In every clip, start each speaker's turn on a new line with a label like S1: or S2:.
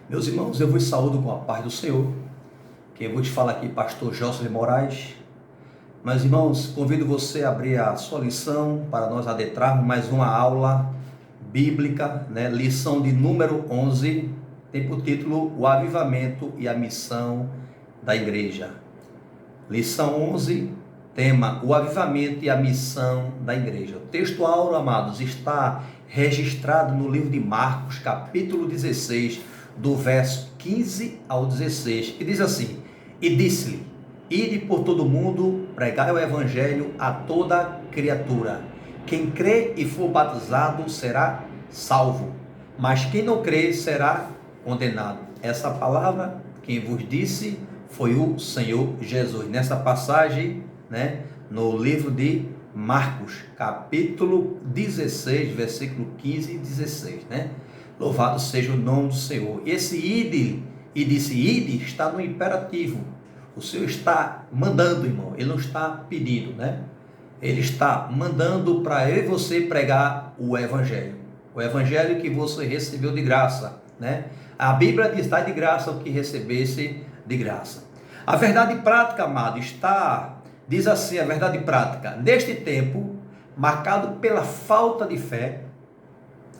S1: Meus irmãos, eu vos saúdo com a paz do Senhor. Quem eu vou te falar aqui, pastor Jocelyn Moraes. Meus irmãos, convido você a abrir a sua lição para nós adentrarmos mais uma aula bíblica, Lição de número 11, tem por título O Avivamento e a Missão da Igreja. Lição 11, tema O Avivamento e a Missão da Igreja. O texto áureo, amados, está registrado no livro de Marcos, capítulo 16, do verso 15 ao 16, que diz assim: E disse-lhe: Ide por todo o mundo, pregai o evangelho a toda criatura. Quem crê e for batizado será salvo, mas quem não crê será condenado. Essa palavra, quem vos disse, foi o Senhor Jesus. Nessa passagem, no livro de Marcos, capítulo 16, versículo 15 e 16, Louvado seja o nome do Senhor. Esse ide, e disse ide, está no imperativo. O Senhor está mandando, irmão. Ele não está pedindo, Ele está mandando para eu e você pregar o Evangelho. O Evangelho que você recebeu de graça, A Bíblia diz: dá de graça o que recebesse de graça. A verdade prática, amado, diz assim a verdade prática: neste tempo, marcado pela falta de fé,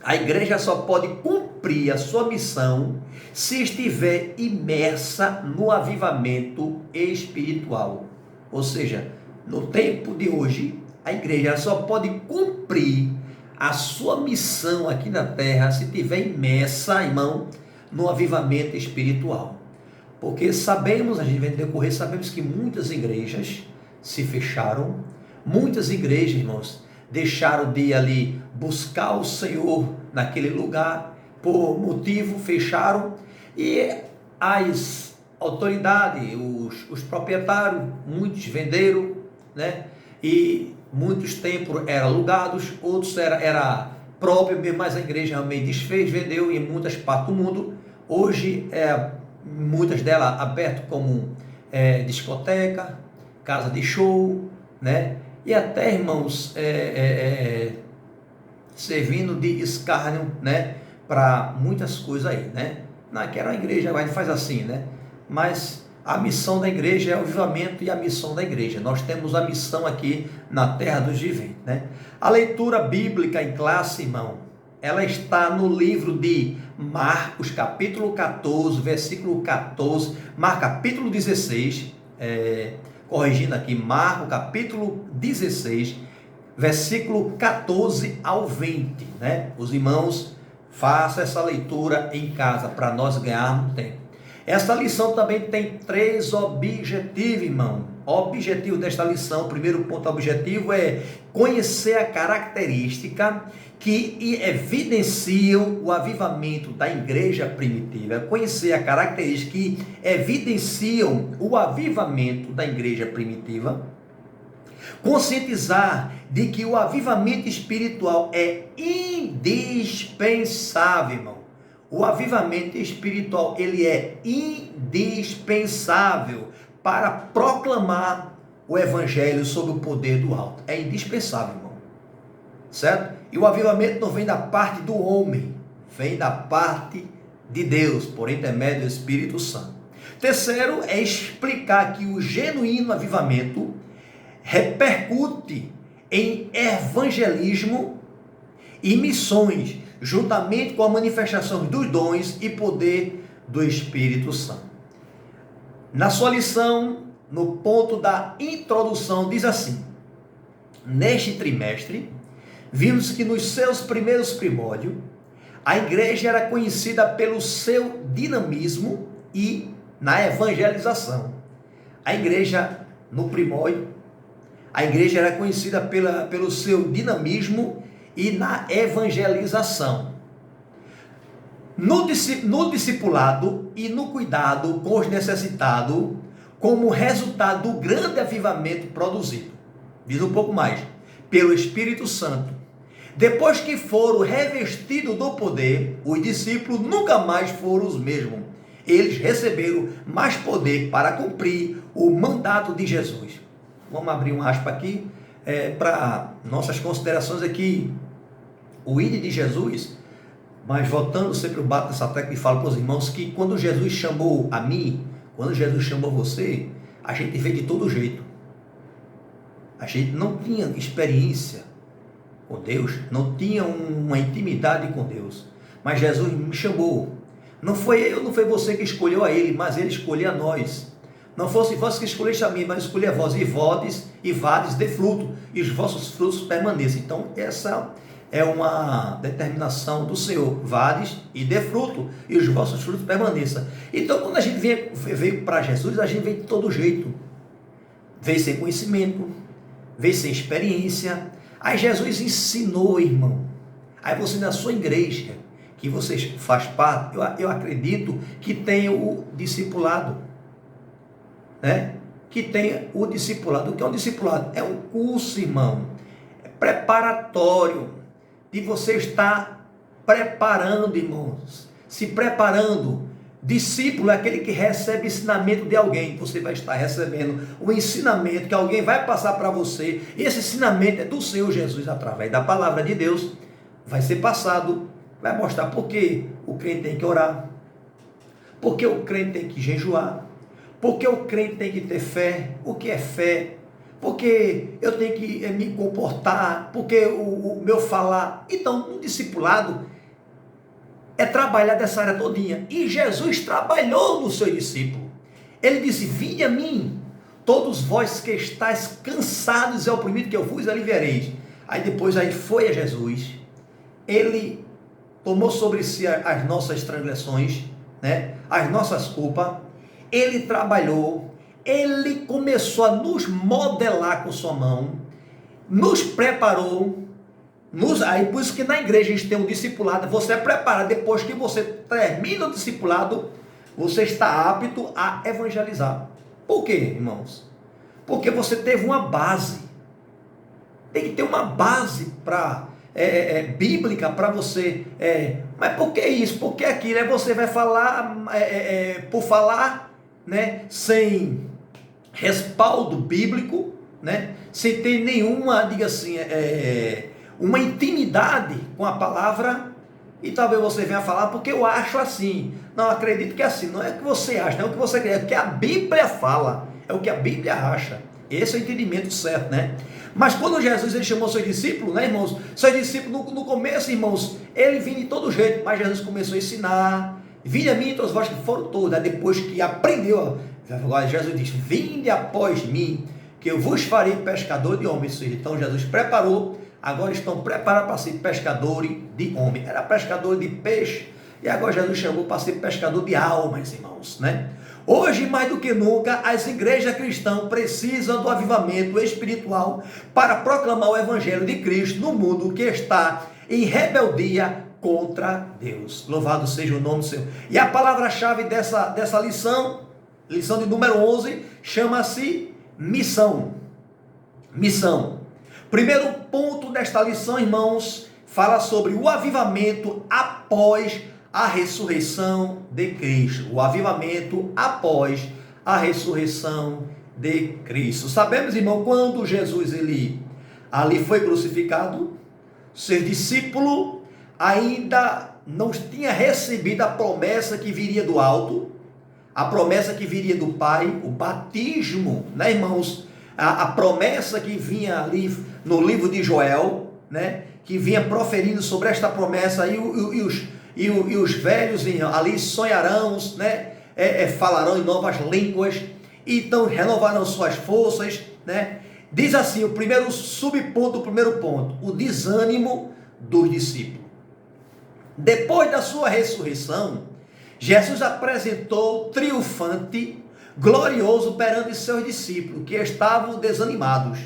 S1: a igreja só pode cumprir a sua missão se estiver imersa no avivamento espiritual. Ou seja, no tempo de hoje, a igreja só pode cumprir a sua missão aqui na terra se estiver imersa, irmão, no avivamento espiritual. Porque sabemos, a gente vai decorrer, sabemos que muitas igrejas se fecharam, muitas igrejas, irmãos, deixaram de ali buscar o Senhor naquele lugar, por motivo fecharam, e as autoridades, os proprietários, muitos venderam, e muitos templos eram alugados, outros era próprio mesmo, mas a igreja meio desfez, vendeu em muitas partes do mundo. Hoje muitas delas abertas como discoteca, casa de show, e até, irmãos, servindo de escárnio, para muitas coisas aí, Naquela igreja a gente faz assim, Mas a missão da igreja é o avivamento e a missão da igreja. Nós temos a missão aqui na terra dos viventes, A leitura bíblica em classe, irmão, ela está no livro de Marcos, capítulo 14, versículo 14, Marcos, capítulo 16, corrigindo aqui, Marcos, capítulo 16, versículo 14 ao 20, Os irmãos, façam essa leitura em casa para nós ganharmos tempo. Essa lição também tem 3 objetivos, irmão. O objetivo desta lição, o primeiro ponto objetivo é conhecer a característica que evidenciam o avivamento da igreja primitiva. Conhecer a característica que evidenciam o avivamento da igreja primitiva. Conscientizar de que o avivamento espiritual é indispensável, irmão. O avivamento espiritual, ele é indispensável para proclamar o evangelho sob o poder do alto. É indispensável, irmão. Certo? E o avivamento não vem da parte do homem, vem da parte de Deus, por intermédio do Espírito Santo. Terceiro, é explicar que o genuíno avivamento repercute em evangelismo e missões, juntamente com a manifestação dos dons e poder do Espírito Santo. Na sua lição, no ponto da introdução, diz assim: neste trimestre, vimos que nos seus primeiros primórdios, a igreja era conhecida pelo seu dinamismo e na evangelização. A igreja, no primórdio, a igreja era conhecida pelo seu dinamismo e na evangelização. No discipulado e no cuidado com os necessitados, como resultado do grande avivamento produzido. Diz um pouco mais: pelo Espírito Santo. Depois que foram revestidos do poder, os discípulos nunca mais foram os mesmos. Eles receberam mais poder para cumprir o mandato de Jesus. Vamos abrir um aspa aqui para nossas considerações aqui. O ide de Jesus Mas voltando, sempre eu bato nessa tecla e falo para os irmãos que quando Jesus chamou a mim, quando Jesus chamou você, a gente veio de todo jeito. A gente não tinha experiência com Deus, não tinha uma intimidade com Deus. Mas Jesus me chamou. Não foi você que escolheu a ele, mas ele escolheu a nós. Não fosse vós que escolheste a mim, mas escolhi a vós, e vades de fruto, e os vossos frutos permaneçam. Então, essa é uma determinação do Senhor: vades e dê fruto, e os vossos frutos permaneçam. Então, quando a gente veio para Jesus, a gente veio de todo jeito. Veio sem conhecimento, veio sem experiência. Aí Jesus ensinou, irmão. Aí você, na sua igreja, que você faz parte, eu acredito que tem o discipulado, né? Que tem o discipulado. O que é um discipulado? É um curso, irmão, é preparatório, de você estar preparando, irmãos, se preparando. Discípulo é aquele que recebe ensinamento de alguém. Você vai estar recebendo o ensinamento que alguém vai passar para você, e esse ensinamento é do Senhor Jesus, através da palavra de Deus, vai ser passado, vai mostrar por que o crente tem que orar, por que o crente tem que jejuar, por que o crente tem que ter fé, o que é fé, porque eu tenho que me comportar, porque o meu falar. Então, um discipulado é trabalhar dessa área todinha. E Jesus trabalhou no seu discípulo. Ele disse: vinde a mim, todos vós que estáis cansados e oprimidos, que eu vos aliviareis. Aí depois foi a Jesus. Ele tomou sobre si as nossas transgressões, né? As nossas culpas. Ele trabalhou. Ele começou a nos modelar com sua mão. Nos preparou. Aí por isso que na igreja a gente tem um discipulado. Você é preparado. Depois que você termina o discipulado, você está apto a evangelizar. Por quê, irmãos? Porque você teve uma base. Tem que ter uma base bíblica para você. Mas por que isso? Por que aquilo? Você vai falar por falar, né, sem respaldo bíblico, né, sem ter nenhuma, diga assim, uma intimidade com a palavra, e talvez você venha falar porque eu acho assim. Não, acredito que é assim. Não é o que você acha, não é o que você quer, é o que a Bíblia fala, é o que a Bíblia acha. Esse é o entendimento certo, né? Mas quando Jesus ele chamou seus discípulos, né, irmãos? Seus discípulos no começo, irmãos, ele vinha de todo jeito, mas Jesus começou a ensinar: vinde a mim, todos vós que foram todos. Aí depois que aprendeu, agora Jesus diz: vinde após mim, que eu vos farei pescador de homens. Então Jesus preparou. Agora estão preparados para ser pescadores de homem. Era pescador de peixe, e agora Jesus chamou para ser pescador de almas, irmãos, né? Hoje, mais do que nunca, as igrejas cristãs precisam do avivamento espiritual para proclamar o evangelho de Cristo no mundo que está em rebeldia contra Deus. Louvado seja o nome do Senhor. E a palavra-chave dessa lição de número 11, chama-se missão. Missão. Primeiro ponto desta lição, irmãos, fala sobre o avivamento após a ressurreição de Cristo. O avivamento após a ressurreição de Cristo. Sabemos, irmão, quando Jesus ali foi crucificado, seu discípulo ainda não tinha recebido a promessa que viria do alto, a promessa que viria do Pai, o batismo, né, irmãos? A promessa que vinha ali no livro de Joel, né, que vinha proferindo sobre esta promessa, e os velhos ali sonharão, né, falarão em novas línguas, então renovarão suas forças, né? Diz assim, o primeiro subponto, o primeiro ponto: o desânimo dos discípulos. Depois da sua ressurreição, Jesus apresentou triunfante, glorioso perante seus discípulos, que estavam desanimados,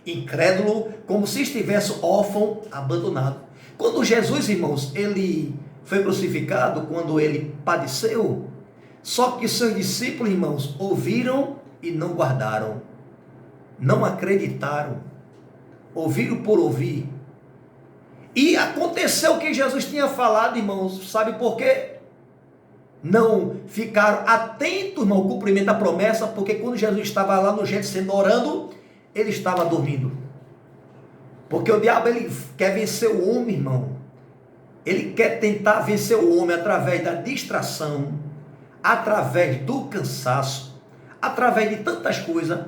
S1: incrédulos, como se estivesse órfão, abandonado. Quando Jesus, irmãos, ele foi crucificado, quando ele padeceu, só que seus discípulos, irmãos, ouviram e não guardaram, não acreditaram, ouviram por ouvir. E aconteceu o que Jesus tinha falado, irmãos, sabe por quê? Não ficaram atentos, irmão, ao cumprimento da promessa, porque quando Jesus estava lá no Getsemane orando, ele estava dormindo. Porque o diabo, ele quer vencer o homem, irmão. ele quer tentar vencer o homem através da distração, através do cansaço, através de tantas coisas.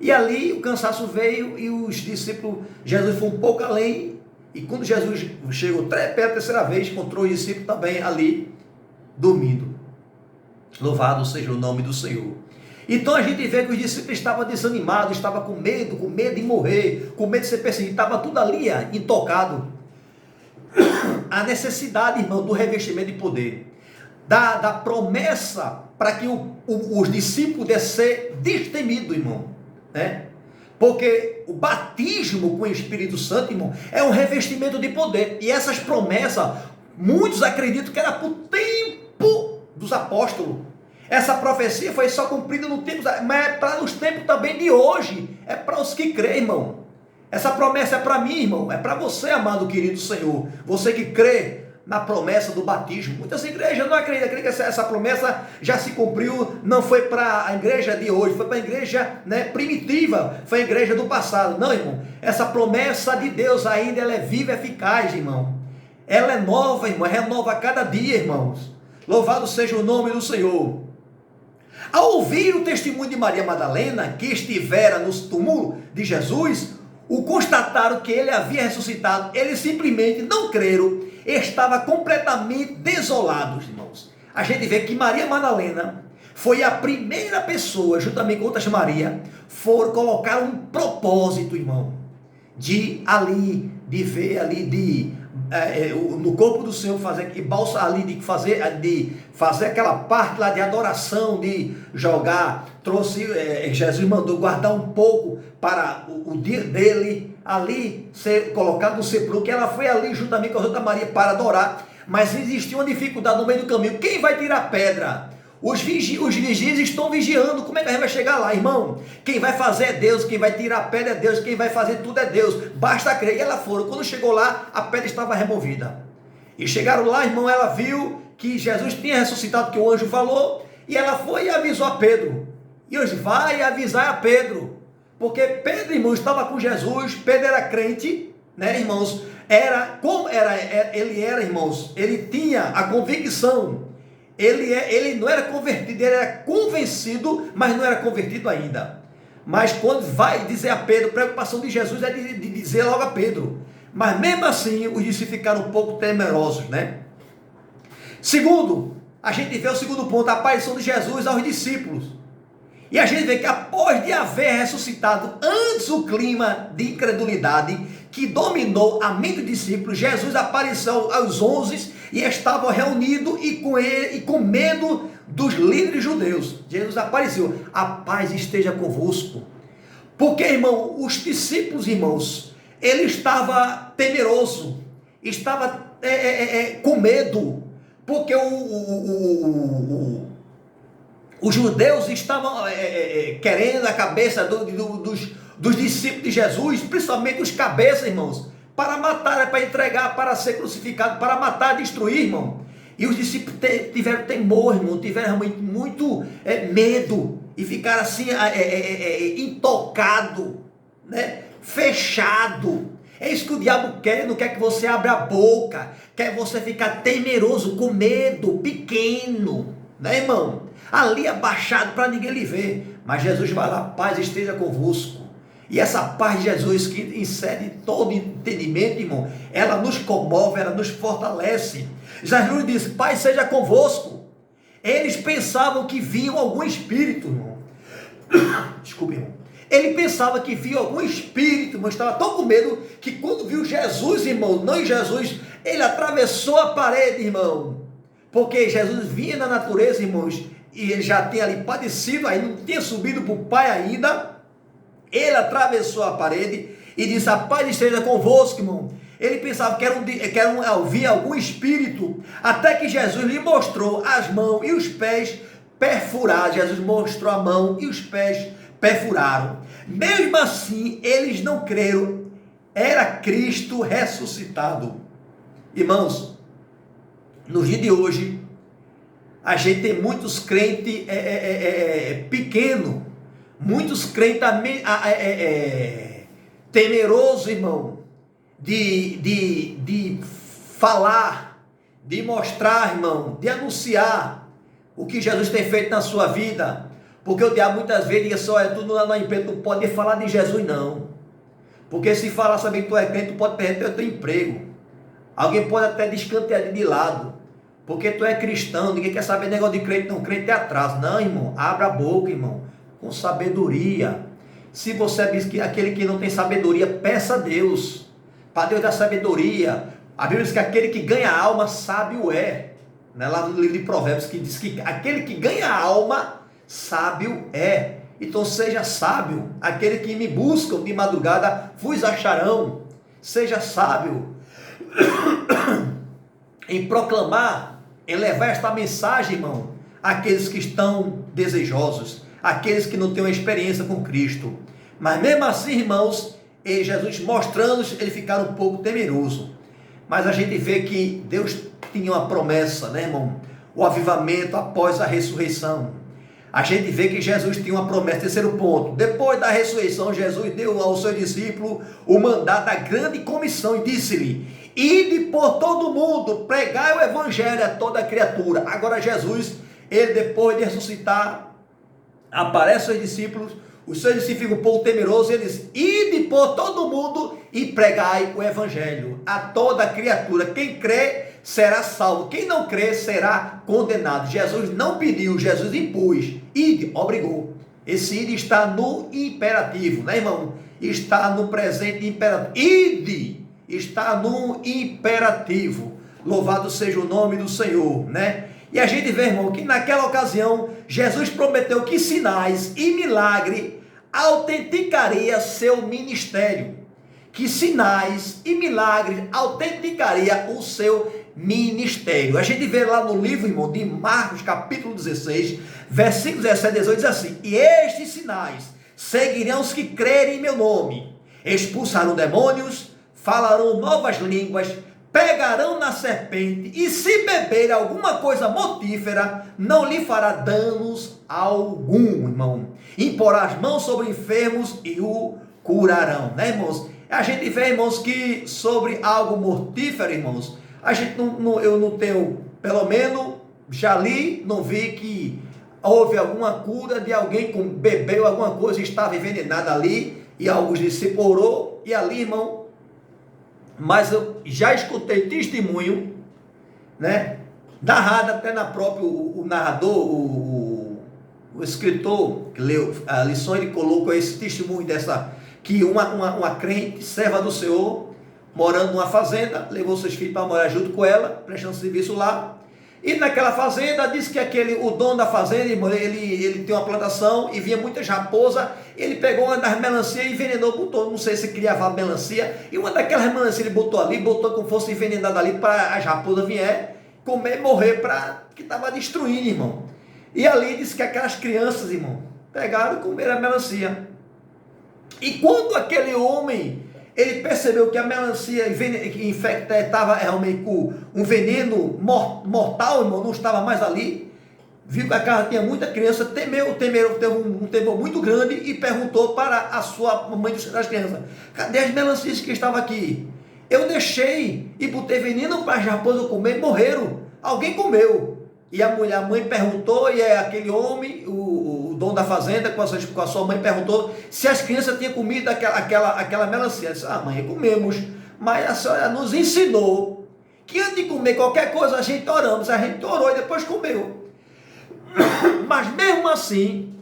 S1: E ali o cansaço veio e os discípulos, Jesus foi um pouco além, e quando Jesus chegou pela terceira vez, encontrou os discípulos também ali, dormindo. Louvado seja o nome do Senhor. Então a gente vê que os discípulos estavam desanimados, estavam com medo de morrer, com medo de ser perseguido, estava tudo ali, intocado. A necessidade, irmão, do revestimento de poder, da promessa para que os discípulos pudessem ser destemidos, irmão, né? Porque o batismo com o Espírito Santo, irmão, é um revestimento de poder, e essas promessas, muitos acreditam que era para o tempo dos apóstolos. Essa profecia foi só cumprida no tempo, mas é para os tempos também de hoje, é para os que creem, irmão. Essa promessa é para mim, irmão, é para você, amado querido Senhor, você que crê na promessa do batismo. Muitas igrejas não acreditam que essa promessa já se cumpriu, não foi para a igreja de hoje, foi para a igreja, né, primitiva, foi a igreja do passado. Não, irmão, essa promessa de Deus ainda ela é viva e eficaz, irmão. Ela é nova, irmão, renova a cada dia, irmãos. Louvado seja o nome do Senhor. Ao ouvir o testemunho de Maria Madalena, que estivera no túmulo de Jesus, o constataram que ele havia ressuscitado, eles simplesmente não creram, estavam completamente desolados, irmãos. A gente vê que Maria Madalena foi a primeira pessoa, juntamente com outras Maria, foram colocar um propósito, irmão, de ali, de ver ali, no corpo do Senhor, fazer balsa ali, de fazer aquela parte lá de adoração, de jogar, Jesus mandou guardar um pouco para o dia dele, ali ser colocado no sepulcro, que ela foi ali juntamente com a Santa Maria para adorar, mas existia uma dificuldade no meio do caminho. Quem vai tirar a pedra? Os vigias estão vigiando. Como é que a gente vai chegar lá, irmão? Quem vai fazer é Deus, quem vai tirar a pedra é Deus, quem vai fazer tudo é Deus, basta crer. E ela foram, quando chegou lá, a pedra estava removida, e chegaram lá, irmão, ela viu que Jesus tinha ressuscitado, que o anjo falou, e ela foi e avisou a Pedro, e hoje vai avisar a Pedro, porque Pedro, irmão, estava com Jesus. Pedro era crente, né, irmãos, ele era, irmãos, ele tinha a convicção, ele não era convertido, ele era convencido, mas não era convertido ainda. Mas quando vai dizer a Pedro, a preocupação de Jesus é de dizer logo a Pedro, mas mesmo assim os discípulos ficaram um pouco temerosos, né? Segundo, a gente vê o segundo ponto, a aparição de Jesus aos discípulos. E a gente vê que após de haver ressuscitado, antes o clima de incredulidade que dominou a mente dos discípulos, Jesus apareceu aos 11 e estavam reunidos e com medo dos líderes judeus. Jesus apareceu, a paz esteja convosco. Porque, irmão, os discípulos, irmãos, ele estava temeroso, estava com medo, porque os judeus estavam querendo a cabeça dos discípulos de Jesus, principalmente os cabeças, irmãos, para matar, para entregar, para ser crucificado, para matar, destruir, irmão. E os discípulos tiveram temor, irmão, tiveram muito medo, e ficaram assim, intocado, né? Fechado. É isso que o diabo quer, não quer que você abra a boca, quer você ficar temeroso, com medo, pequeno, né, irmão? Ali abaixado para ninguém lhe ver. Mas Jesus vai lá, paz esteja convosco. E essa paz de Jesus que excede todo entendimento, irmão, ela nos comove, ela nos fortalece. Jesus disse, paz seja convosco. Eles pensavam que viam algum espírito, irmão. Desculpe, irmão. Ele pensava que via algum espírito, mas estava tão com medo que quando viu Jesus, irmão, não em Jesus, ele atravessou a parede, irmão. Porque Jesus vinha na natureza, irmãos, e ele já tinha ali padecido, aí não tinha subido para o Pai ainda. Ele atravessou a parede e disse, a paz esteja convosco, irmão. Ele pensava que havia algum espírito, até que Jesus lhe mostrou as mãos e os pés perfurados. Jesus mostrou a mão e os pés perfuraram. Mesmo assim, eles não creram. Era Cristo ressuscitado. Irmãos, no dia de hoje, a gente tem muitos crentes pequenos, muitos crentes temerosos, irmão, de falar de mostrar, irmão, de anunciar o que Jesus tem feito na sua vida. Porque o diabo muitas vezes diz só, tu lá na empresa não pode falar de Jesus não. Porque se falar saber que tu é crente, tu pode perder teu emprego. Alguém pode até descantear de lado. Porque tu é cristão, ninguém quer saber negócio de crente, não, crente é atraso. Não, irmão, abra a boca, irmão, com sabedoria. Se você diz que aquele que não tem sabedoria, peça a Deus, para Deus dar sabedoria. A Bíblia diz que aquele que ganha a alma, sábio é. Né? Lá no livro de Provérbios, que diz que aquele que ganha a alma, sábio é. Então seja sábio. Aquele que me buscam de madrugada, vos acharão. Seja sábio em proclamar, em levar esta mensagem, irmão, àqueles que estão desejosos, aqueles que não têm uma experiência com Cristo. Mas mesmo assim, irmãos, Jesus mostrando, ele ficaram um pouco temeroso. Mas a gente vê que Deus tinha uma promessa, né, irmão? O avivamento após a ressurreição. A gente vê que Jesus tinha uma promessa. Terceiro ponto, depois da ressurreição, Jesus deu ao seu discípulo o mandato da grande comissão e disse-lhe: ide por todo mundo, pregai o evangelho a toda criatura. Agora Jesus, ele depois de ressuscitar, aparece aos discípulos, os seus discípulos ficam um pouco temerosos, e ele diz: ide por todo mundo e pregai o evangelho a toda criatura. Quem crê será salvo, quem não crê será condenado. Jesus não pediu, Jesus impôs, ide, obrigou. Esse ide está no imperativo, né, irmão? Está no presente imperativo. Ide está no imperativo. Louvado seja o nome do Senhor, né? E a gente vê, irmão, que naquela ocasião Jesus prometeu que sinais e milagre autenticaria seu ministério. Que sinais e milagres autenticaria o seu ministério. A gente vê lá no livro, irmão, de Marcos, capítulo 16, versículos 17 e 18, diz assim: e estes sinais seguirão os que crerem em meu nome. Expulsarão demônios, falarão novas línguas, pegarão na serpente, e se beber alguma coisa mortífera, não lhe fará danos algum, irmão. Imporá as mãos sobre enfermos e o curarão, né, irmãos? A gente vê, irmãos, que sobre algo mortífero, irmãos, a gente eu não tenho, pelo menos, já li, não vi que houve alguma cura de alguém que bebeu alguma coisa e estava envenenado ali, e alguns discípulos orou, e ali, irmão, mas eu já escutei testemunho, né, narrado até na própria, o narrador, o escritor que leu a lição, ele colocou esse testemunho dessa, que uma crente, serva do Senhor, morando numa fazenda, levou seus filhos para morar junto com ela, prestando serviço lá, e naquela fazenda, disse que o dono da fazenda, ele tem uma plantação, e vinha muitas raposas, ele pegou uma das melancias e envenenou, botou, não sei se criava melancia, e uma daquelas melancias ele botou ali, botou como fosse envenenada ali, para as raposas vier, comer e morrer, que estava destruindo, irmão. E ali disse que aquelas crianças, irmão, pegaram e comeram a melancia. E quando aquele homem, ele percebeu que a melancia estava realmente com um veneno mortal, irmão, não estava mais ali, viu que a casa tinha muita criança, teve um temor muito grande e perguntou para a sua mãe das crianças: cadê as melancias que estavam aqui? Eu deixei e botei veneno para as raposas comer e morreram. Alguém comeu. E a mãe perguntou, e aquele homem, o dono da fazenda, com a sua mãe, perguntou se as crianças tinham comido aquela melancia. Ela disse: mãe, comemos, mas a senhora nos ensinou que antes de comer qualquer coisa, a gente oramos. A gente orou e depois comeu. Mas mesmo assim,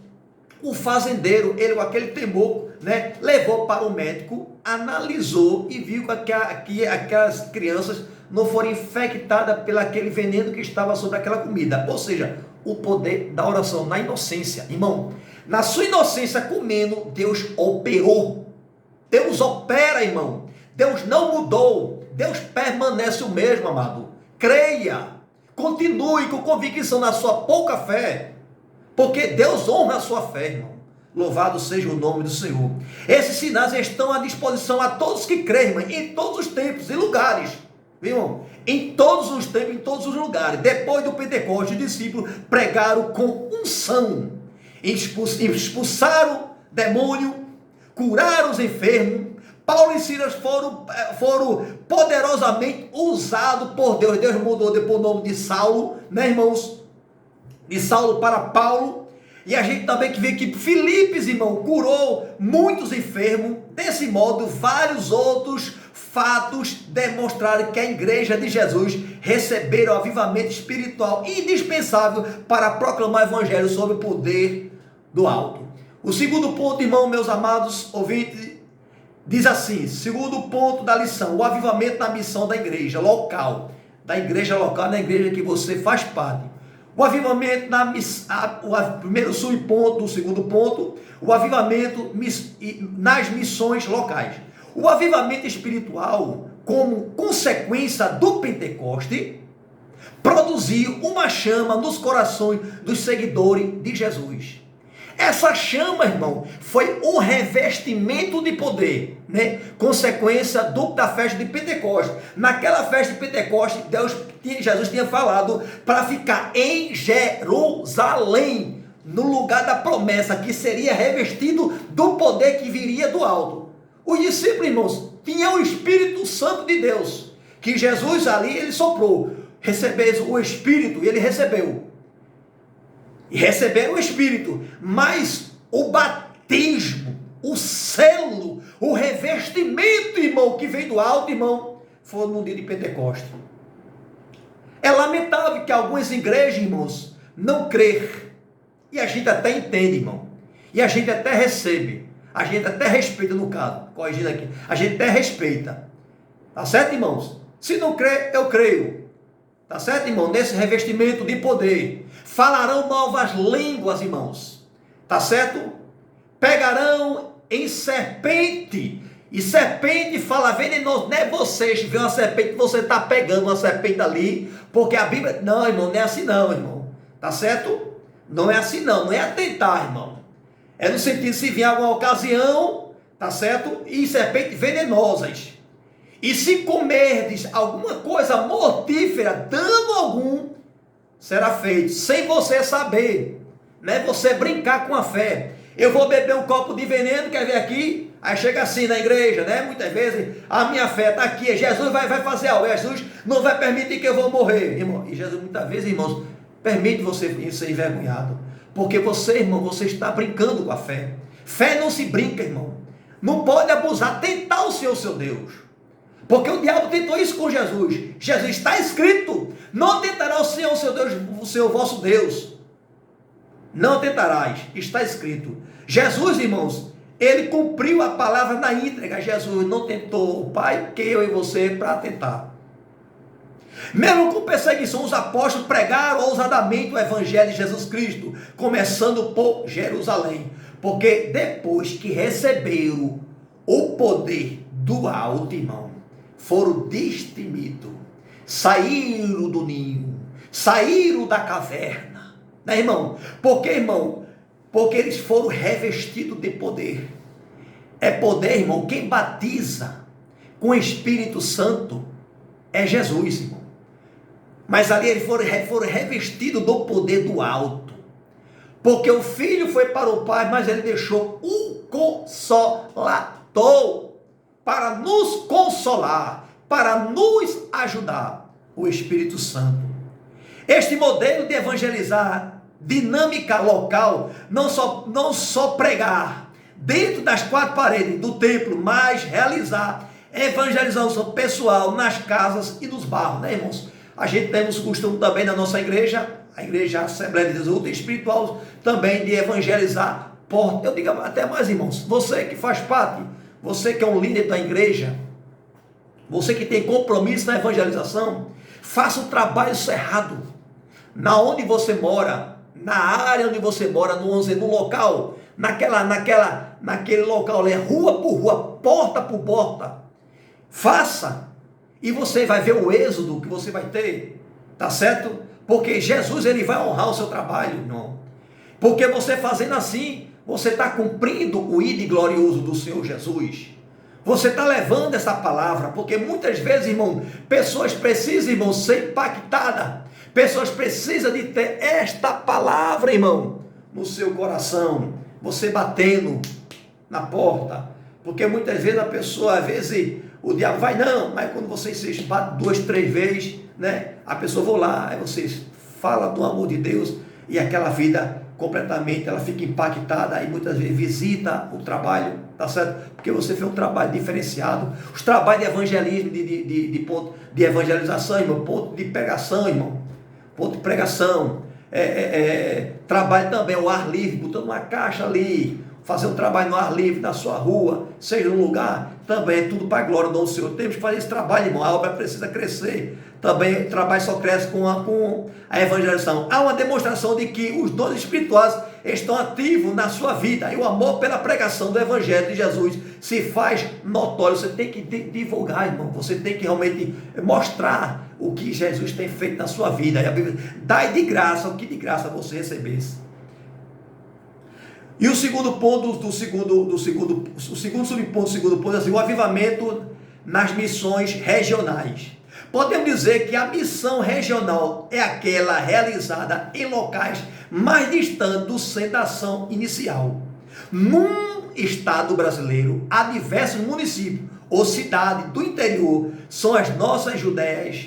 S1: o fazendeiro, ele com aquele temor, né, levou para o médico, analisou e viu que aquelas crianças não foram infectadas pelo aquele veneno que estava sobre aquela comida. Ou seja, o poder da oração na inocência. Irmão, na sua inocência comendo, Deus operou. Deus opera, irmão. Deus não mudou. Deus permanece o mesmo, amado. Creia. Continue com convicção na sua pouca fé. Porque Deus honra a sua fé, irmão. Louvado seja o nome do Senhor. Esses sinais estão à disposição a todos que creem, irmão, em todos os tempos e lugares. Viu, irmão? Em todos os tempos, em todos os lugares. Depois do Pentecostes, os discípulos pregaram com unção. Expulsaram demônio, curaram os enfermos, Paulo e Silas foram poderosamente usados por Deus. Deus mudou depois o nome de Saulo, né, irmãos? De Saulo para Paulo. E a gente também que vê que Filipos, irmão, curou muitos enfermos. Desse modo, vários outros fatos demonstraram que a igreja de Jesus receberam o avivamento espiritual indispensável para proclamar o evangelho sob o poder do alto. O segundo ponto, irmão, meus amados ouvintes, diz assim, segundo ponto da lição, o avivamento na missão da igreja local, na igreja que você faz parte. O avivamento primeiro subponto, o segundo ponto, o avivamento nas missões locais. O avivamento espiritual, como consequência do Pentecoste, produziu uma chama nos corações dos seguidores de Jesus. Essa chama, irmão, foi um revestimento de poder, né? Consequência da festa de Pentecostes. Naquela festa de Pentecostes, Jesus tinha falado para ficar em Jerusalém, no lugar da promessa, que seria revestido do poder que viria do alto. Os discípulos, irmãos, tinham o Espírito Santo de Deus, que Jesus ali, ele soprou, recebeu o Espírito, e ele recebeu. E receberam o Espírito, mas o batismo, o selo, o revestimento, irmão, que veio do alto, irmão, foi no dia de Pentecostes. É lamentável que algumas igrejas, irmãos, não crer. E a gente até entende, irmão. E a gente até recebe. A gente até respeita, no caso, corrigindo aqui. A gente até respeita. Tá certo, irmãos? Se não crer, eu creio. Tá certo, irmão? Nesse revestimento de poder. Falarão novas línguas, irmãos. Tá certo? Pegarão em serpente. E serpente fala venenoso. Não é você vê uma serpente, você está pegando uma serpente ali. Porque a Bíblia... Não, irmão, não é assim não, irmão. Tá certo? Não é assim não. Não é atentar, irmão. É no sentido, se vier alguma ocasião, tá certo? E serpentes venenosas. E se comerdes alguma coisa mortífera, dano algum, será feito, sem você saber, né? Você brincar com a fé. Eu vou beber um copo de veneno, quer ver aqui? Aí chega assim na igreja, né? Muitas vezes, a minha fé está aqui, Jesus vai fazer algo, Jesus não vai permitir que eu vou morrer, irmão. E Jesus muitas vezes, irmãos, permite você ser envergonhado. Porque você, irmão, você está brincando com a fé. Fé não se brinca, irmão. Não pode abusar, tentar o Senhor, seu Deus. Porque o diabo tentou isso com Jesus. Jesus está escrito, não tentará o Senhor, seu Deus, o seu vosso Deus. Não tentarás, está escrito. Jesus, irmãos, ele cumpriu a palavra na íntegra. Jesus não tentou o Pai, que eu e você, para tentar. Mesmo com perseguição, os apóstolos pregaram ousadamente o evangelho de Jesus Cristo, começando por Jerusalém. Porque depois que receberam o poder do alto, irmão, foram destemidos, saíram do ninho, saíram da caverna, né, irmão? Porque, irmão, porque eles foram revestidos de poder. É poder, irmão, quem batiza com o Espírito Santo é Jesus, irmão. Mas ali eles foram revestidos do poder do alto. Porque o Filho foi para o Pai, mas ele deixou um Consolador para nos consolar, para nos ajudar, o Espírito Santo. Este modelo de evangelizar, dinâmica local, não só pregar dentro das quatro paredes do templo, mas realizar evangelização pessoal nas casas e nos bairros, né, irmãos? A gente temos costume também na nossa igreja, a igreja Assembleia de Deus espiritual, também de evangelizar porta. Eu digo até mais, irmãos, você que faz parte, você que é um líder da igreja, você que tem compromisso na evangelização, faça o trabalho cerrado, na onde você mora, na área onde você mora, no local, naquele local, rua por rua, porta por porta. Faça, e você vai ver o êxodo que você vai ter, tá certo? Porque Jesus, ele vai honrar o seu trabalho, irmão. Porque você fazendo assim, você está cumprindo o ID glorioso do Senhor Jesus. Você está levando essa palavra, porque muitas vezes, irmão, pessoas precisam, irmão, ser impactadas. Pessoas precisam de ter esta palavra, irmão, no seu coração. Você batendo na porta, Porque muitas vezes a pessoa, às vezes, o diabo vai, não, mas quando vocês se batem 2, 3 vezes, né? A pessoa vai lá, aí vocês falam do amor de Deus e aquela vida completamente, ela fica impactada e muitas vezes visita o trabalho, tá certo? Porque você fez um trabalho diferenciado. Os trabalhos de evangelismo, ponto de evangelização, irmão, ponto de pregação, irmão, ponto de pregação, trabalho também ao ar livre, botando uma caixa ali, fazer um trabalho no ar livre, na sua rua, seja num lugar, também é tudo para a glória do Senhor. Temos que fazer esse trabalho, irmão, a obra precisa crescer. Também o trabalho só cresce com a evangelização. Há uma demonstração de que os dons espirituais estão ativos na sua vida. E o amor pela pregação do Evangelho de Jesus se faz notório. Você tem que divulgar, irmão. Você tem que realmente mostrar o que Jesus tem feito na sua vida. E a Bíblia diz, dai de graça o que de graça você recebesse. E o segundo ponto, o segundo subponto é assim, o avivamento nas missões regionais. Podemos dizer que a missão regional é aquela realizada em locais mais distantes do centro da ação inicial. Num estado brasileiro, há diversos municípios ou cidades do interior, são as nossas Judéias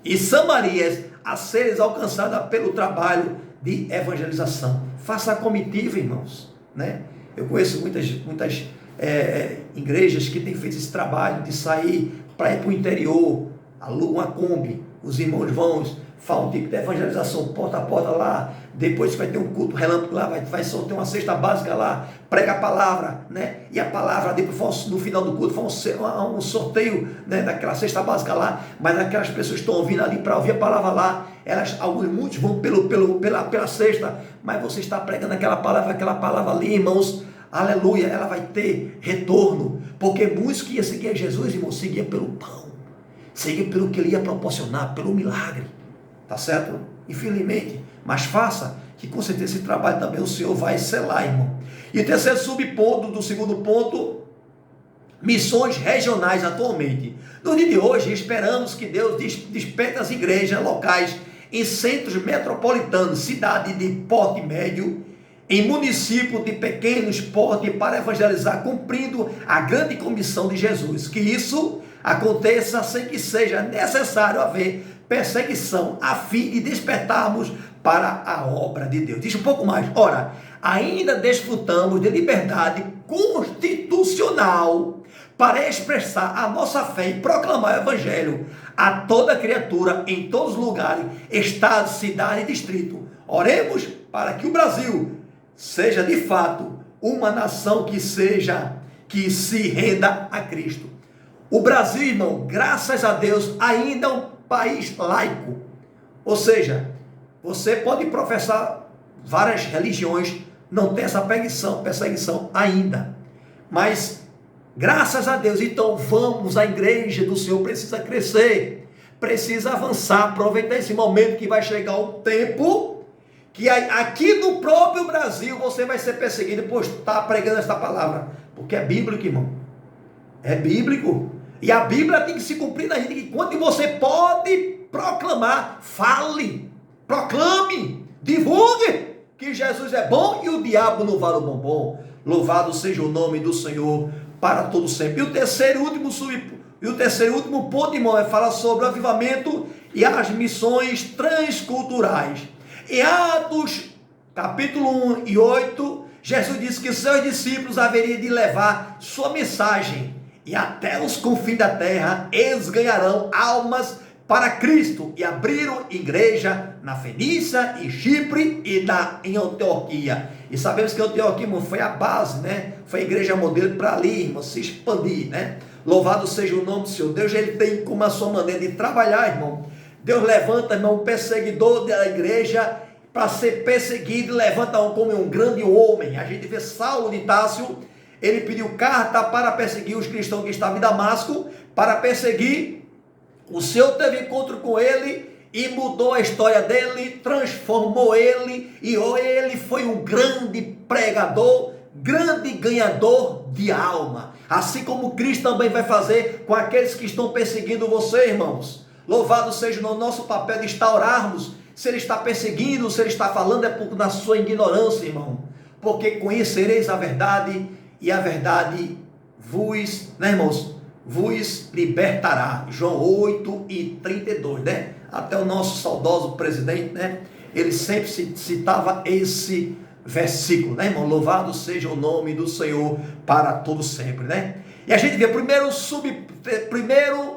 S1: e Samarias a serem alcançadas pelo trabalho de evangelização. Faça a comitiva, irmãos, né? Eu conheço muitas igrejas que têm feito esse trabalho de sair para ir para o interior, alugam uma Kombi, os irmãos vão, falam um tipo de evangelização porta a porta lá, depois vai ter um culto relâmpago lá, vai só ter uma cesta básica lá, prega a palavra, né? E a palavra, depois no final do culto, foi um sorteio, né, daquela cesta básica lá, mas aquelas pessoas que estão ouvindo ali para ouvir a palavra lá, muitos vão pela cesta, mas você está pregando aquela palavra ali, irmãos, aleluia, ela vai ter retorno, porque muitos que iam seguir Jesus, irmãos, seguiam pelo pão, seguiam pelo que ele ia proporcionar, pelo milagre, tá certo? Infelizmente, mas faça, que com certeza esse trabalho também o Senhor vai selar, irmão. E o terceiro subponto do segundo ponto, missões regionais atualmente. No dia de hoje, esperamos que Deus desperte as igrejas locais em centros metropolitanos, cidade de porte médio, em municípios de pequenos porte para evangelizar, cumprindo a grande comissão de Jesus. Que isso aconteça sem que seja necessário haver perseguição, a fim de despertarmos para a obra de Deus. Diz um pouco mais. Ora, ainda desfrutamos de liberdade constitucional para expressar a nossa fé e proclamar o Evangelho a toda criatura, em todos os lugares, estado, cidade e distrito. Oremos para que o Brasil seja de fato uma nação que se renda a Cristo. O Brasil, irmão, graças a Deus, ainda é um país laico. Ou seja, você pode professar várias religiões, não tem essa perseguição ainda. Mas, graças a Deus, então vamos, a igreja do Senhor precisa crescer, precisa avançar, aproveitar esse momento que vai chegar o tempo que aqui no próprio Brasil você vai ser perseguido por estar pregando esta palavra, porque é bíblico, irmão, é bíblico, e a Bíblia tem que se cumprir na gente, que quando você pode proclamar, fale, proclame, divulgue que Jesus é bom e o diabo não vale o bombom. Louvado seja o nome do Senhor para todo sempre. E o terceiro e último ponto, irmão, é falar sobre o avivamento e as missões transculturais. Em Atos, capítulo 1 e 8, Jesus disse que seus discípulos haveriam de levar sua mensagem, e até os confins da terra eles ganharão almas para Cristo, e abriram igreja na Fenícia, em Chipre e em Antioquia. E sabemos que Antioquia, irmão, foi a base, né? Foi a igreja modelo para ali, irmão, se expandir, né? Louvado seja o nome do Senhor. Deus, ele tem como a sua maneira de trabalhar, irmão. Deus levanta, irmão, um perseguidor da igreja para ser perseguido, levanta como um grande homem. A gente vê Saulo de Társio, ele pediu carta para perseguir os cristãos que estavam em Damasco, para perseguir. O Senhor teve encontro com ele e mudou a história dele, transformou ele, e ele foi um grande pregador, grande ganhador de alma. Assim como Cristo também vai fazer com aqueles que estão perseguindo você, irmãos. Louvado seja o nosso papel de estar orarmos. Se ele está perseguindo, se ele está falando, é por da sua ignorância, irmão. Porque conhecereis a verdade, e a verdade vos, né, irmãos, vos libertará. João 8:32, né? Até o nosso saudoso presidente, né? Ele sempre citava esse versículo, né, irmão? Louvado seja o nome do Senhor para todo sempre, né? E a gente vê primeiro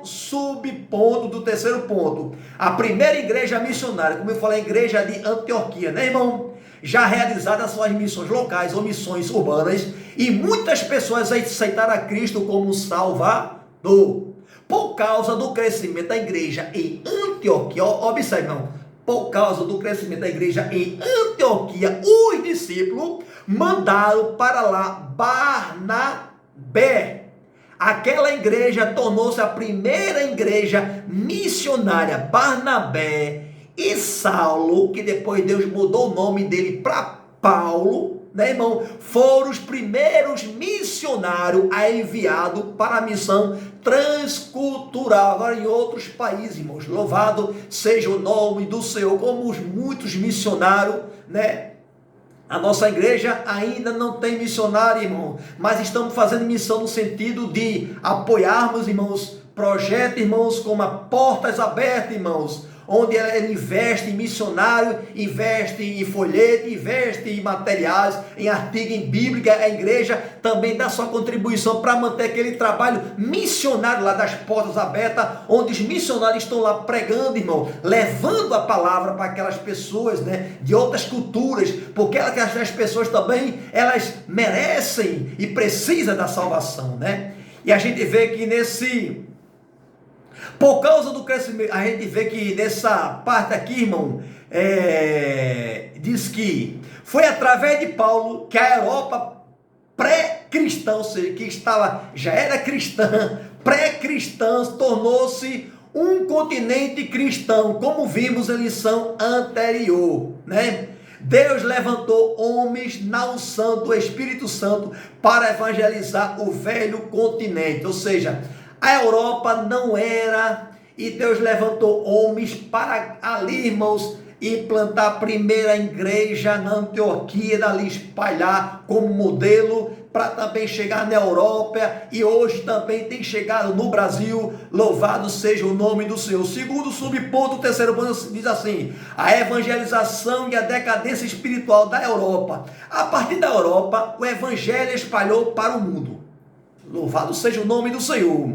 S1: subponto do terceiro ponto. A primeira igreja missionária, como eu falei, a igreja de Antioquia, né, irmão? Já realizadas suas missões locais ou missões urbanas, e muitas pessoas aceitaram a Cristo como Salvador. Por causa do crescimento da igreja em Antioquia, observe, irmão, por causa do crescimento da igreja em Antioquia, os discípulos mandaram para lá Barnabé. Aquela igreja tornou-se a primeira igreja missionária. Barnabé e Saulo, que depois Deus mudou o nome dele para Paulo, né, irmão? Foram os primeiros missionários enviados para a missão transcultural, agora em outros países, irmãos. Louvado seja o nome do Senhor, como os muitos missionários, né? A nossa igreja ainda não tem missionário, irmão, mas estamos fazendo missão no sentido de apoiarmos, irmãos, projetos, irmãos, como a Portas Abertas, irmãos, onde ela investe em missionário, investe em folheto, investe em materiais, em artigo, em bíblia. A igreja também dá sua contribuição para manter aquele trabalho missionário lá das Portas Abertas, onde os missionários estão lá pregando, irmão, levando a palavra para aquelas pessoas, né, de outras culturas, porque as pessoas também, elas merecem e precisam da salvação, né? E a gente vê que por causa do crescimento, a gente vê que nessa parte aqui, irmão, diz que foi através de Paulo que a Europa pré-cristã, ou seja, que já era cristã, pré-cristã, tornou-se um continente cristão, como vimos em lição anterior, né? Deus levantou homens na unção do Espírito Santo para evangelizar o velho continente, ou seja, a Europa não era, e Deus levantou homens para ali, irmãos, implantar a primeira igreja na Antioquia, dali espalhar como modelo, para também chegar na Europa, e hoje também tem chegado no Brasil. Louvado seja o nome do Senhor. Segundo subponto, o terceiro ponto diz assim: a evangelização e a decadência espiritual da Europa. A partir da Europa, o evangelho espalhou para o mundo. Louvado seja o nome do Senhor.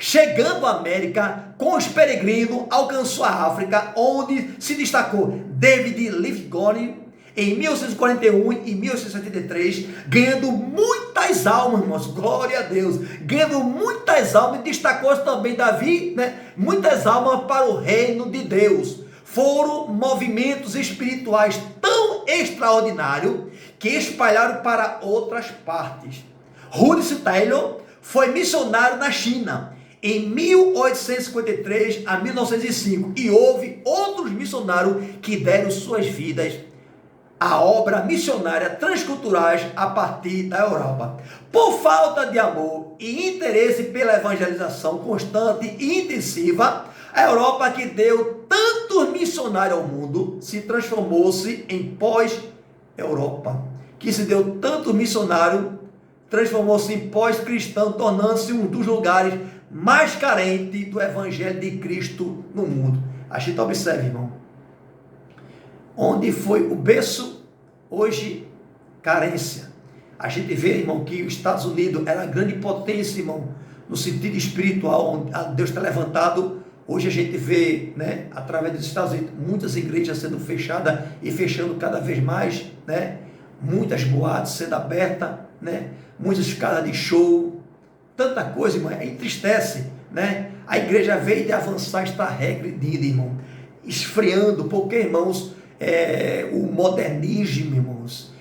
S1: Chegando à América, com os peregrinos, alcançou a África, onde se destacou David Livingstone em 1841 e 1873, ganhando muitas almas, irmãos, glória a Deus, ganhando muitas almas, e destacou-se também Davi, né? Muitas almas para o reino de Deus. Foram movimentos espirituais tão extraordinários que espalharam para outras partes. Rudolf Taylor foi missionário na China em 1853 a 1905, e houve outros missionários que deram suas vidas à obra missionária transculturais a partir da Europa. Por falta de amor e interesse pela evangelização constante e intensiva, a Europa, que deu tantos missionários ao mundo, se transformou-se em pós-Europa, que se deu tantos missionários, transformou-se em pós-cristão, tornando-se um dos lugares mais carentes do Evangelho de Cristo no mundo. A gente observa, irmão, onde foi o berço, hoje carência. A gente vê, irmão, que os Estados Unidos era a grande potência, irmão, no sentido espiritual, onde Deus está levantado. Hoje a gente vê, né, através dos Estados Unidos, muitas igrejas sendo fechadas e fechando cada vez mais, né? Muitas boates sendo abertas, né? Muitas casas de show, tanta coisa, irmão, entristece, né? A igreja veio de avançar, está regredida, irmão, esfriando, porque, irmãos, o modernismo, irmãos,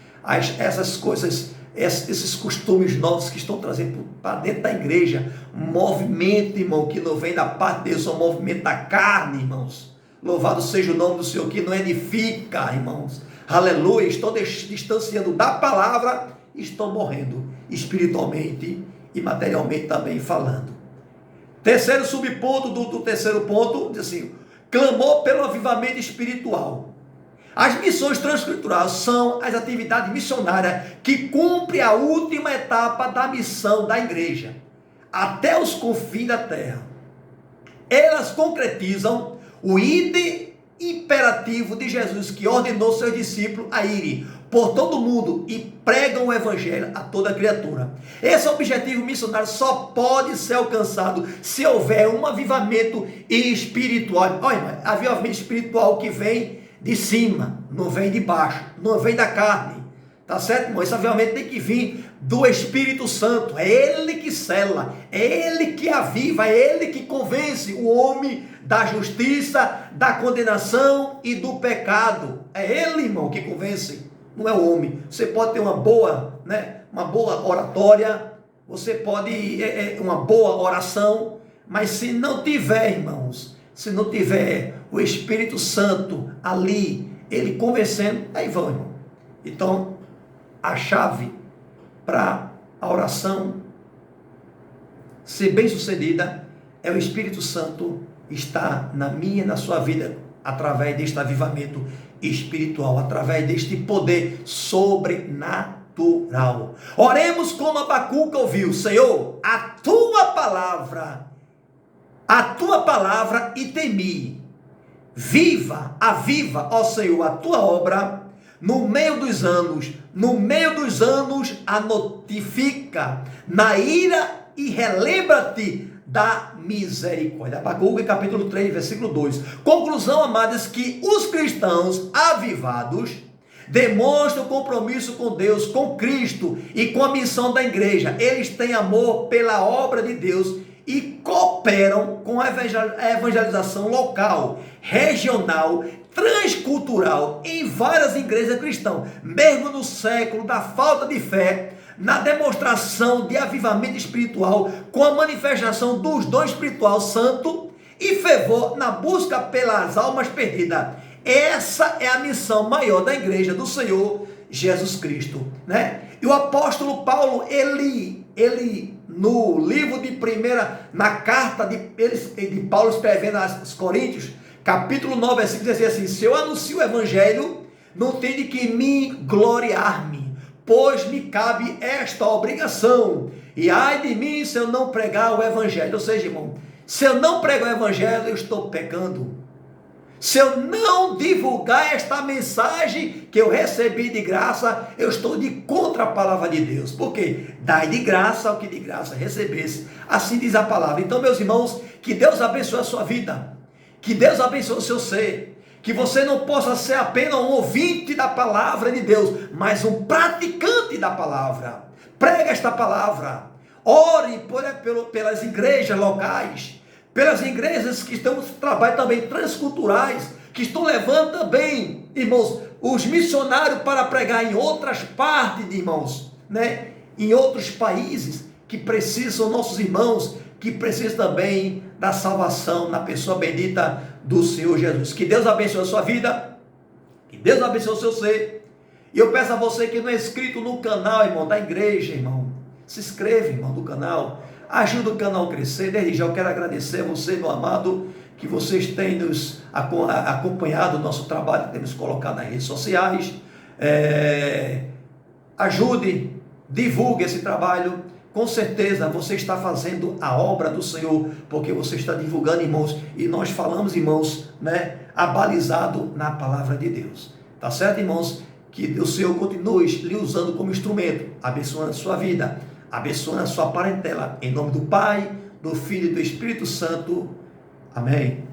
S1: essas coisas, esses costumes novos que estão trazendo para dentro da igreja, um movimento, irmão, que não vem da parte de Deus, é um movimento da carne, irmãos. Louvado seja o nome do Senhor, que não edifica, irmãos. Aleluia. Estão distanciando da palavra, estão morrendo espiritualmente e materialmente também falando. Terceiro subponto do terceiro ponto, diz assim: clamou pelo avivamento espiritual. As missões transculturais são as atividades missionárias que cumprem a última etapa da missão da igreja, até os confins da terra. Elas concretizam o ide imperativo de Jesus, que ordenou seus discípulos a irem por todo mundo e pregam o evangelho a toda criatura. Esse objetivo missionário só pode ser alcançado se houver um avivamento espiritual. Olha, irmão, avivamento espiritual que vem de cima, não vem de baixo, não vem da carne. Tá certo, irmão? Esse avivamento tem que vir do Espírito Santo. É Ele que sela, é Ele que aviva, é Ele que convence o homem da justiça, da condenação e do pecado. É Ele, irmão, que convence, não é o homem. Você pode ter uma boa oratória, você pode uma boa oração, mas se não tiver, irmãos, se não tiver o Espírito Santo ali, Ele convencendo, aí vão, irmão. Então, a chave para a oração ser bem sucedida é o Espírito Santo estar na minha e na sua vida, através deste avivamento espiritual, através deste poder sobrenatural. Oremos como Abacuque ouviu: Senhor, a tua palavra e temi. Aviva, ó Senhor, a tua obra no meio dos anos a notifica na ira e relembra-te da misericórdia. Abacuque capítulo 3, versículo 2. Conclusão, amados, que os cristãos avivados demonstram compromisso com Deus, com Cristo e com a missão da igreja. Eles têm amor pela obra de Deus e cooperam com a evangelização local, regional, transcultural em várias igrejas cristãs, mesmo no século da falta de fé, na demonstração de avivamento espiritual, com a manifestação dos dons espiritual santo e fervor na busca pelas almas perdidas. Essa é a missão maior da igreja do Senhor Jesus Cristo, né? E o apóstolo Paulo, ele no livro de na carta de Paulo escrevendo aos Coríntios, capítulo 9, versículo 16, assim: se eu anuncio o evangelho, não tenho de que me gloriar-me, pois me cabe esta obrigação, e ai de mim se eu não pregar o evangelho. Ou seja, irmão, se eu não pregar o evangelho, eu estou pecando. Se eu não divulgar esta mensagem que eu recebi de graça, eu estou de contra a palavra de Deus. Por quê? Dai de graça o que de graça recebesse. Assim diz a palavra. Então, meus irmãos, que Deus abençoe a sua vida. Que Deus abençoe o seu ser. Que você não possa ser apenas um ouvinte da palavra de Deus, mas um praticante da palavra. Prega esta palavra. Ore pelas igrejas locais, pelas igrejas que estão trabalhando também transculturais, que estão levando também, irmãos, os missionários para pregar em outras partes, irmãos, né? Em outros países que precisam, nossos irmãos, que precisam também da salvação na pessoa bendita do Senhor Jesus. Que Deus abençoe a sua vida, que Deus abençoe o seu ser. E eu peço a você que não é inscrito no canal, irmão, da igreja, irmão, se inscreva, irmão, do canal. Ajuda o canal a crescer. Desde já eu quero agradecer a você, meu amado, que vocês têm nos acompanhado o nosso trabalho, temos colocado nas redes sociais. Ajude, divulgue esse trabalho. Com certeza você está fazendo a obra do Senhor, porque você está divulgando, irmãos, e nós falamos, irmãos, né, abalizado na palavra de Deus. Tá certo, irmãos? Que o Senhor continue lhe usando como instrumento, abençoando a sua vida, abençoando a sua parentela, em nome do Pai, do Filho e do Espírito Santo. Amém.